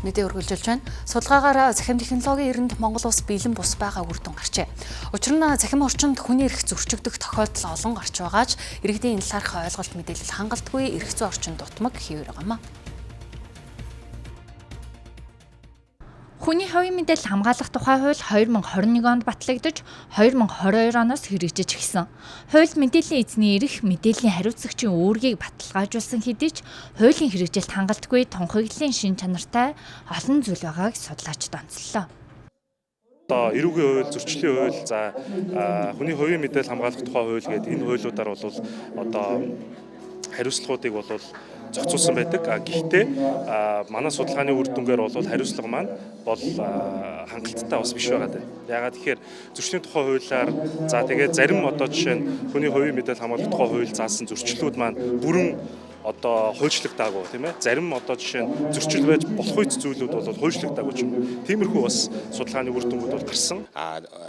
Мэдээ үргэлжилж байна. Судалгаагаар захим технологийн эринд Монгол улс бэлэн бус байгаа үр дүн гарчээ. Учир нь захим орчинд хүний эрх зөрчигдөх тохиолдол олон гарч байгаач иргэдийн энэ талаарх ойлголт мэдээлэл хангалтгүй эрх зүйн орчин дутмаг хэвээр байгаамаа. Хүний хувийн мэдээлэл хамгаалах тухай хууль 2021 онд батлагдаж 2022 оноос хэрэгжиж эхэлсэн. Хууль мэдээллийн эзний эрх, мэдээллийн хариуцлагчийн үүргийг баталгаажуулсан хэдий ч хуулийн хэрэгжилт хангалтгүй тунхаглалын шин чанартай олон зүйл байгааг судлаачид онцлолоо. Одоо эрүүгийн хууль, зөрчлийн хууль, хүний хувийн мэдээлэл хамгаалах тухай хууль гэдэг энэ хуулиудаар бол одоо хариуцлагуудыг бол зохицуулсан байдаг. Гэхдээ манай судалгааны үр дүнгээр бол хариуцлага маань бол хангалттай бас биш байгаа дээ. Яагаад тэгэхээр зөрчлийн тухай хуулиар тэгээд зарим одоо жишээ нь хүний хувийн мэдээлэл хамгаалах тухай хууль заасан зөрчлүүд маань бүрэн одоо хуульчлагдаагүй тийм ээ. Зарим одоо жишээ нь зөрчил байж болох үе зүйлүүд бол хуульчлагдаагүй ч юм. Тиймэрхүү бас судалгааны үр дүнгууд бол гарсан.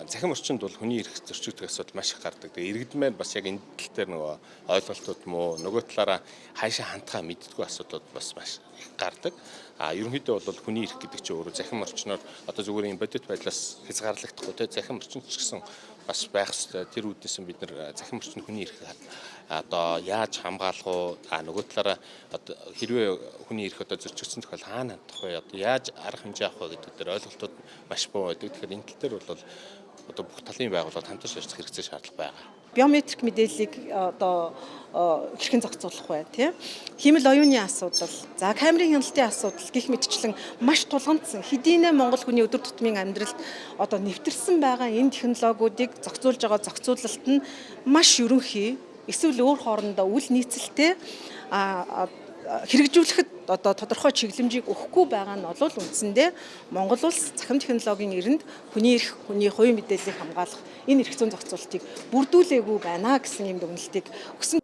Захим орчинд бол хүний эрх зөрчигдөх асуудал маш их гардаг. Тэгээ иргэд маань бас яг энэ тал дээр нөгөө ойлголтууд муу нөгөө талаараа хайшаа хандхаа мэддэггүй асуудлууд бас маш их гардаг. Ерөнхийдөө бол хүний эрх гэдэг чинь өөрөө захим орчноор одоо зүгээр юм бодит байдлаас хязгаарлагдахгүй те захим орчинд ч гэсэн бас байх ёстой. Тэр үүднээс бид нар захим орчинд хүний эрх одоо яаж хамгаалах уу нөгөө талаараа одоо хэрвээ хүний эрх одоо зөрчигдсөн тохиол хаана хандах вэ одоо яаж арга хэмжээ авах вэ гэдэг дээр ойлголтууд маш буу байдаг. Тэгэхээр энэ тал дээр бол одоо бүх талын байгууллагууд хамтарч ажиллах хэрэгцээ шаардлага байгаа. Биометрик мэдээллийг одоо хэрхэн зохицуулах вэ тийм хиймэл оюуны асуудал за камерын хяналтын асуудал гэх мэтчлэн маш тулгамдсан хэдийнэ Монгол хүний өдөр тутмын амьдралд одоо нэвтэрсэн байгаа энэ технологиудыг зохицуулж байгаа зохицуулалт нь маш ерөнхий эсвэл өөр хоорондоо үл нийцэлтэй хэрэгжүүлэхэд одоо тодорхой чиглэмжийг өгөхгүй байгаа нь бол үндсэндээ Монгол улс захим технологийн эринд хүний эрх, хүний хувийн мэдээллийг хамгаалах энэ эрх зүйн зохицуултыг бүрдүүлээгүй байна гэсэн юм дүгнэлтийг өгсөн.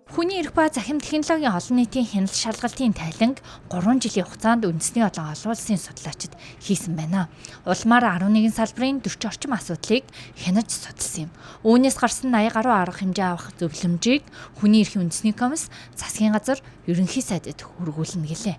Хүний эрх ба захим технологийн олон нийтийн хяналт шалгалтын тайланг 3 жилийн хугацаанд үндэсний олон улсын судлаачид хийсэн байна. Улмаар 11 салбарын 40 орчим асуудлыг хянаж судалсан юм. Үүнээс гарсан 80 гаруй арга хэмжээ авах зөвлөмжийг хүний эрхийн үндэсний комисс засгийн газар ерөнхий сайдад хүргүүлнэ гэлээ.